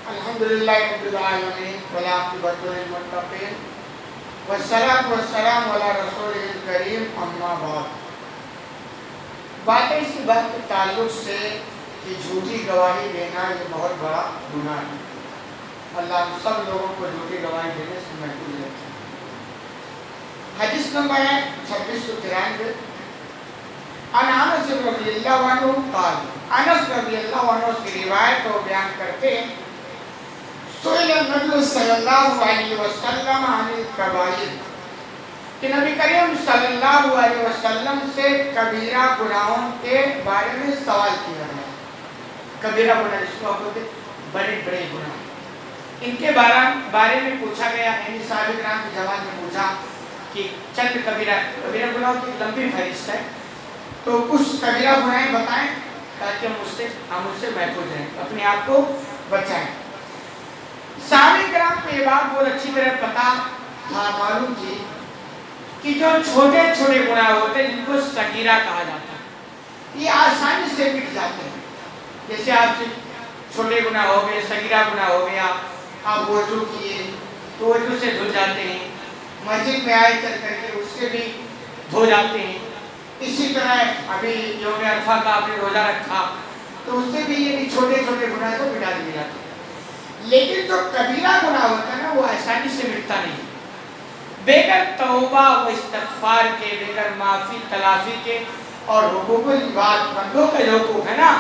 الحمدللہ رب العالمین والعاقبۃ للمتقین والصلاۃ والسلام علی رسولہ الکریم اما بعد۔ بات ہے اسی بات کے تعلق سے کہ جھوٹی گواہی دینا یہ بہت بڑا گناہ ہے۔ اللہ ہم سب لوگوں کو جھوٹی گواہی دینے سے محفوظ رکھے۔ حدیث نمبر ہے 2693۔ ان انس رضی اللہ عنہ قال، انس رضی اللہ عنہ کی روایت کو بیان کرتے ہیں، سئل النبی صلی اللہ علیہ وسلم عن الکبائر، کہ نبی کریم صلی اللہ علیہ وسلم سے کبیرہ گناہوں کے بارے میں سوال کیا ہے۔ کبیرہ گناہ جس کو کہتے ہیں بڑے بڑے گناہ، ان کے بارے میں پوچھا گیا۔ یعنی صحابہ کرام کی جماعت میں پوچھا کہ چند کبیرہ گناہوں کی لمبی فہرست ہے، تو کچھ کبیرہ گناہیں بتائیں تاکہ ہم اس سے محفوظ رہیں، اپنے آپ کو بچائیں۔ صحابہ کرام کو یہ بات بہت اچھی طرح پتا تھا، معلوم تھی کہ جو چھوٹے چھوٹے گناہ ہوتے ہیں جن کو صغیرہ کہا جاتا ہے، یہ آسانی سے مٹ جاتے ہیں۔ جیسے آپ سے چھوٹے گناہ ہو گئے، صغیرہ گناہ ہو گیا، آپ وضو کیے تو وضو سے دھل جاتے ہیں، مسجد میں آئے چل کر کے اس سے بھی دھو جاتے ہیں۔ اسی طرح ابھی یوم عرفہ کا آپ نے روزہ رکھا تو اس سے بھی یہ چھوٹے چھوٹے گناہ کو مٹا دیے جاتے ہیں۔ لیکن جو کبیرہ گناہ ہوتا ہے نا، وہ آسانی سے مٹتا نہیں، بغیر توبہ و استغفار کے، بغیر معافی تلافی کے، اور حقوق العباد، بندوں کا جو حقوق ہے نا،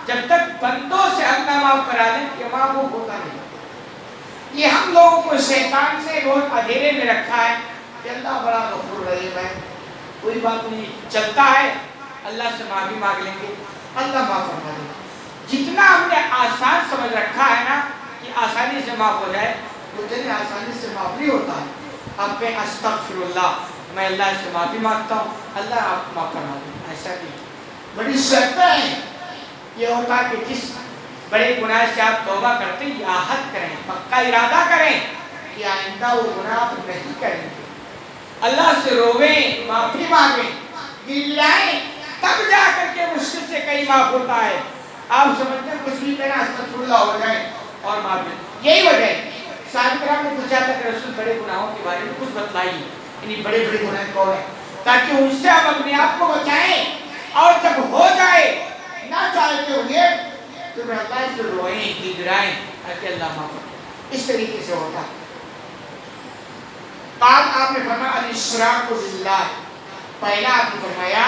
جب تک بندوں سے حق نہ معاف کرا لیں یہ معاف ہوتا نہیں۔ یہ ہم لوگوں کو شیطان نے بہت اندھیرے میں رکھا ہے کہ اللہ بڑا غفور رحیم ہے، کوئی بات نہیں، چلتا ہے، اللہ سے معافی مانگ لیں گے، اللہ معاف فرما دے گا۔ جتنا ہم نے آسان سمجھ رکھا ہے نا کہ آسانی سے معاف ہو جائے، اتنے آسانی سے معاف نہیں ہوتا ہے۔ اب میں استغفر اللہ، میں اللہ سے معافی مانگتا ہوں، اللہ آپ معاف فرما دیں، ایسا نہیں۔ بڑی شرطیں ہیں۔ یہ ہوتا ہے کہ جس بڑے گناہ سے آپ توبہ کرتے ہیں، یہ عہد کریں، پکا ارادہ کریں کہ آئندہ وہ گناہ آپ نہیں کریں گے، اللہ سے رویں، معافی مانگیں، گریائیں، تب جا کر کے مشکل سے کہیں معاف ہوتا ہے۔ آپ سمجھتے ہیں کچھ بھی کہنا استغفر اللہ ہو جائے اور معافی، یہی وجہ ہے۔ صحابہ کرام نے پوچھا تھا کہ رسول بڑے گناہوں کے بارے میں کچھ بتلائیے، یعنی بڑے بڑے گناہ کون ہیں، تاکہ ان سے ہم اپنے آپ کو بچائیں، اور جب ہو جائے نہ چاہتے ہوئے تو پھر اللہ سے روئیں، گڑگڑائیں تاکہ اللہ معاف کرے۔ اس طریقے سے ہوتا ہے۔ آپ نے فرمایا الاشراک باللہ، پہلا آپ نے فرمایا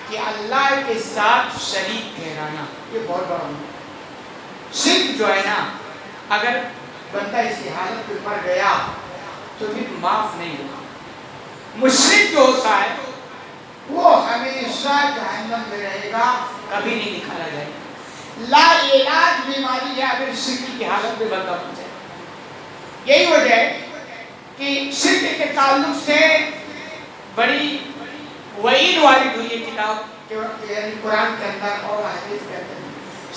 کہ اللہ کے ساتھ شریک ٹھہرانا، یہ بہت بڑا ہے۔ شرک جو ہے نا، اگر بندہ اسی حالت میں مر گیا تو پھر معاف نہیں ہوگا۔ مشرک جو ہوتا ہے وہ ہمیشہ جہنم میں رہے گا، کبھی نہیں نکالا جائے گا۔ لا علاج بیماری ہے اگر شرک کی حالت میں بندہ بن جائے۔ یہی وجہ ہے کہ شرک کے تعلق سے بڑی وعید وارد ہوئی ہے کتاب یعنی قرآن کے اندر اور حدیث کے اندر۔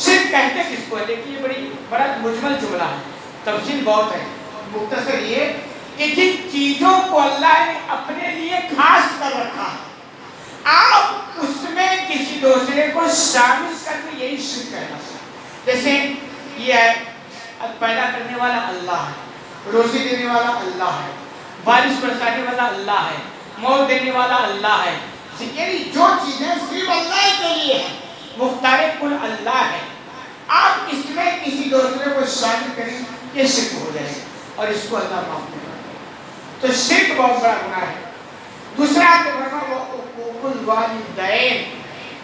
شرک کہتے کس کو ہے؟ لیکن یہ بڑا مجمل جملہ ہے، تفصیل بہت ہے۔ مختصر یہ کہ جن چیزوں کو اللہ نے اپنے لیے خاص کر رکھا، آپ اس میں کسی دوسرے کو شامل کر کے یہی شرک کہنا۔ جیسے یہ ہے، پیدا کرنے والا اللہ ہے، روزی دینے والا اللہ ہے، بارش برسانے والا اللہ ہے، موت دینے والا اللہ ہے، یعنی جو چیزیں صرف اللہ کے لیے ہیں، مختار کل اللہ ہے، آپ اس میں کسی دوسرے کو شامل کریں یہ شرک ہو جائے گا، اور اس کو اللہ معاف نہیں کرتا۔ تو شرک بہت بڑا گناہ ہے۔ دوسرا آپ نے حقوق الوالدین،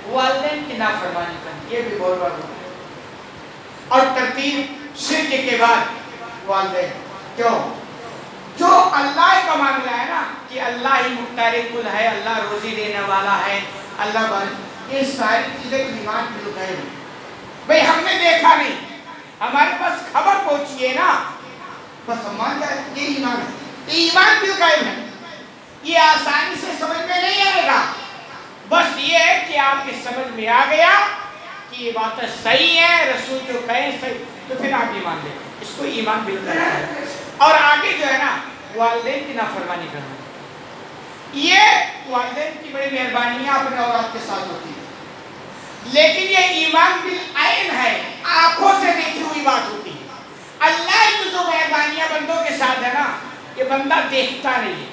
والدین کی نافرمانی کرنا، یہ بھی بہت بڑا گناہ ہے۔ اور ترتیب شرک کے بعد والدین، کیوں؟ جو اللہ کا معاملہ ہے نا کہ اللہ ہی مختار کل ہے، اللہ روزی دینے والا ہے، اللہ بارش، یہ ساری چیزیں ایمان بالغیب ہیں۔ بھئی ہم نے دیکھا نہیں، ہمارے پاس خبر پہنچی ہے نا، بس ہم مان جائے یہ ایمان ہے، یہ ایمان بالغیب ہے۔ یہ آسانی سے سمجھ میں نہیں آئے گا، بس یہ ہے کہ آپ کی سمجھ میں آ گیا کہ یہ باتیں صحیح ہیں، رسول جو کہیں صحیح، تو پھر آپ ایمان لیں، اس کو ایمان بالغیب ہے۔ اور آگے جو ہے نا والدین کی نافرمانی کرنا، یہ والدین کی بڑی مہربانیاں اپنے اولاد کے ساتھ ہوتی ہے، لیکن یہ ایمان بالعین ہے، آنکھوں سے دیکھی ہوئی بات ہوتی ہے۔ بندہ دیکھتا نہیں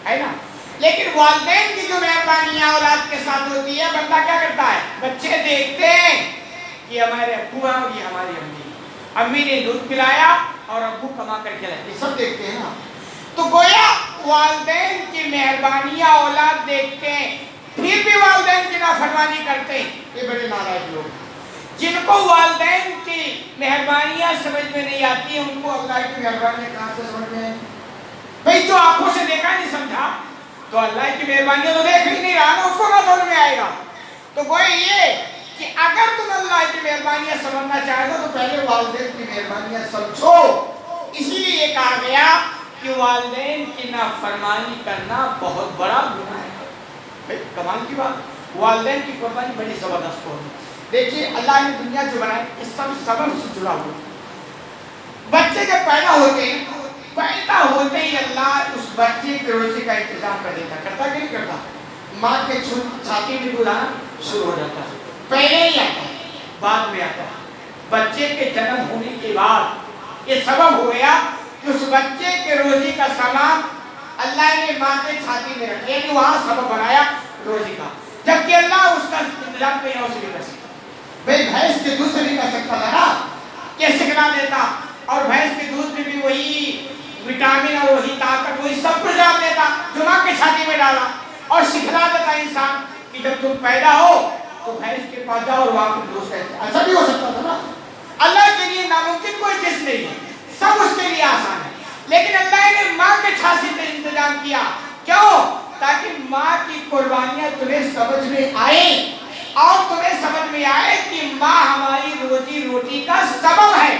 ہے نا. لیکن والدین کی جو مہربانیاں اولاد کے ساتھ ہوتی ہے، بندہ کیا کرتا ہے؟ بچے دیکھتے ہیں کہ ہمارے ابو ہیں اور یہ ہماری امی نے دودھ پلایا اور ابو کما کر کے لاتے، سب دیکھتے ہیں نا. تو گویا والدین کی مہربانیاں اولاد دیکھتے ہیں، پھر بھی والدین کی نافرمانی کرتے ہیں، یہ بڑے نالائق لوگ ہیں. جن کو والدین کی مہربانیاں سمجھ میں نہیں آتی ہیں، ان کو اللہ کی مہربانیاں کہاں سے سمجھ میں؟ بھئی جو آنکھوں سے دیکھا نہیں سمجھا تو اللہ کی مہربانیاں تو دیکھ ہی نہیں رہا نا، اس کو نہ سمجھ میں آئے گا. تو گویا یہ کہ اگر تم اللہ کی مہربانیاں سمجھنا چاہتے ہو تو پہلے والدین کی مہربانیاں سمجھو. اسی لیے یہ کہا گیا کہ والدین کی نافرمانی کرنا بہت بڑا گناہ ہے. بھئی کمال کی بات، والدین کی قربانی بڑی زبردست ہوگی. دیکھیے اللہ نے دنیا جو بنائی اس سب سبب سے جڑا ہوا. بچے جب پیدا ہوتے ہیں، پیدا ہوتے ہی اللہ اس بچے کے روزی کا انتظام کر دیتا. کرتا کہ نہیں کرتا؟ ماں کے چھاتی میں دودھ آنا شروع ہو جاتا ہے. پہلے ہی آتا ہے، بعد میں آتا ہے. بچے کے جنم ہونے کے بعد یہ سبب ہو گیا کہ اس بچے کے روزی کا سامان اللہ نے ماں کے چھاتی میں رکھا، یعنی وہاں سبب بنایا روزی کا. جبکہ اللہ اس کا انتظام کہیں اور سے بھی کر سکتا. بھئی بھینس کے دودھ سے بھی کر سکتا تھا نا، کہ سکھلا دیتا، اور بھینس کے دودھ میں بھی وہی وٹامن اور وہی طاقت وہی سب کچھ ڈال دیتا جو ماں کی چھاتی میں ڈالا، اور سکھلا دیتا انسان کہ جب تم پیدا ہو تو بھینس کے پاس جاؤ اور وہاں پر دودھ کہتے. ایسا بھی ہو سکتا تھا نا. اللہ کے لیے ناممکن کوئی چیز نہیں ہے، سب اس کے لیے آسان ہے. لیکن اللہ نے ماں کے چھاتی سے انتظام کیا. کیوں؟ تاکہ ماں کی قربانیاں تمہیں سمجھ میں آئیں، اور تمہیں سمجھ میں آئے کہ ماں ہماری روزی روٹی کا سبب ہے.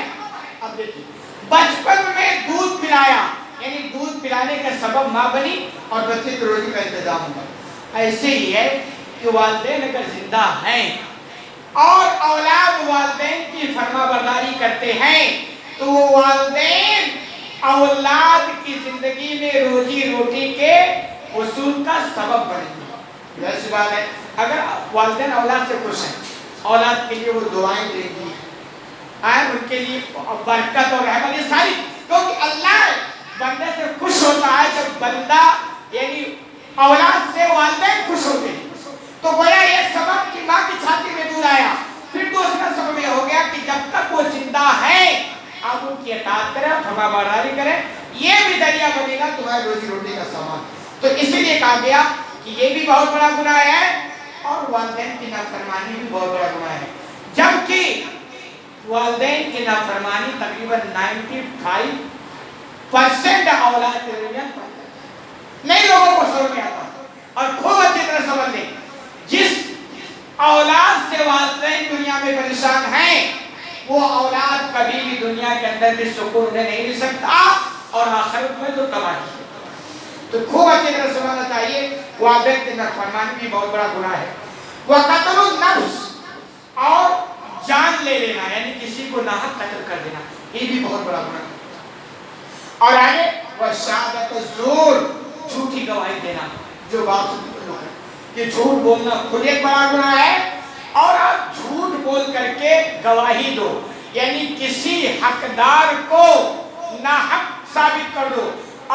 اب دیکھیں بچپن میں دودھ پلایا، یعنی دودھ پلانے کا سبب ماں بنی اور بچے کی روزی کا انتظام ہوا. ایسے ہی ہے کہ والدین اگر زندہ ہیں اور اولاد والدین کی فرما برداری کرتے ہیں تو وہ والدین اولاد کی زندگی میں روزی روٹی کے حصول کا سبب بنیں گے. ایسی بات ہے اگر والدین اولاد سے خوش ہیں، اولاد کے لیے وہ دعائیں دیں گی، ان کے لیے برکت اور رحمت، یہ ساری، کیونکہ اللہ بندے سے خوش ہوتا ہے جب بندہ یعنی اولاد سے والدین خوش ہوتے ہیں. تو گویا یہ سبب کہ ماں کی چھاتی میں دودھ آیا. پھر دوسرا سبب یہ ہو گیا کہ جب تک وہ زندہ ہے آپ ان کی اطاعت کریں، فرما برداری کریں، یہ بھی ذریعہ بنے گا تمہاری روزی روٹی کا سامان. تو اسی لیے کہا گیا کہ یہ بھی بہت بڑا گناہ ہے اور والدین کی نافرمانی بھی بہت بڑا گناہ ہے. جبکہ والدین کی نافرمانی تقریباً 95% اولاد کے درمیان نہیں لوگوں کو سمجھ میں آتا. اور خوب اچھی طرح سمجھ لیں، جس اولاد سے والدین دنیا میں پریشان ہیں وہ اولاد کبھی بھی دنیا کے اندر بھی سکون انہیں نہیں مل سکتا اور آخرت میں تو تباہی. تو خوب اچھی طرح سمجھنا چاہیے والدین کی نافرمانی بھی بہت بڑا گناہ ہے. وقتل النفس، اور جان لے لینا، یعنی کسی کو ناحق قتل کر دینا، یہ بھی بہت بڑا گناہ ہے. اور آگے وشہادت الزور، جھوٹی گواہی دینا. جو بات لوگ ہے کہ جھوٹ بولنا خود ایک بڑا گناہ ہے، اور آپ جھوٹ بول کر کے گواہی دو، یعنی کسی حقدار کو ناحق ثابت کر دو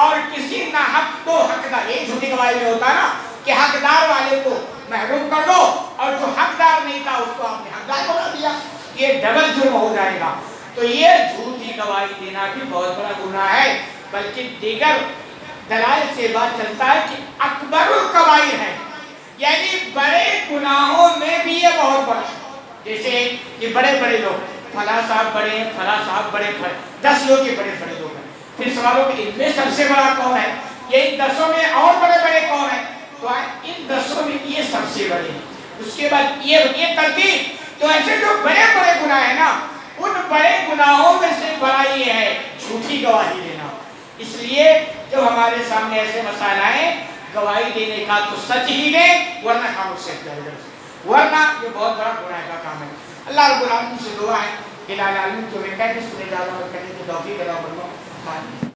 اور کسی ناحق کو حقدار، یہ جھوٹی گواہی میں ہوتا ہے نا کہ حقدار والے کو محروم کر دو اور جو حقدار نہیں تھا اس کو آپ نے حقدار بنا دیا، یہ ڈبل جرم ہو جائے گا. تو یہ جھوٹی گواہی دینا بھی بہت بڑا گناہ ہے. بلکہ دیگر دلائل سے بات چلتا ہے کہ اکبر الکبائر ہے، یعنی بڑے گناہوں میں بھی یہ بہت بڑا ہے. جیسے کہ بڑے بڑے لوگ، فلاں صاحب بڑے ہیں، فلاں صاحب بڑے، 10 لوگ کے بڑے بڑے لوگ ہیں. پھر سوالوں کہ ان میں سب سے بڑا کون ہے، یہ ان 10 میں اور بڑے بڑے کون ہیں، تو ان 10 میں یہ سب سے بڑے ہیں. اس کے بعد یہ ترتیب. تو ایسے جو بڑے بڑے گناہ ہیں نا، ان بڑے گناہوں میں سے بڑا یہ ہے جھوٹی گواہی دینا. اس لیے جب ہمارے سامنے ایسے مسائل آئیں، گواہی دینے کا تو سچ ہی دیں، ورنہ خاموش رہ جائیں، ورنہ یہ بہت بڑا گناہ کا کام ہے. اللہ رب العالمین سے دعا ہے کہ العالمین جو میں کہتے سنے جا رہا ہوں کرنے کی توفیق عطا فرمائے.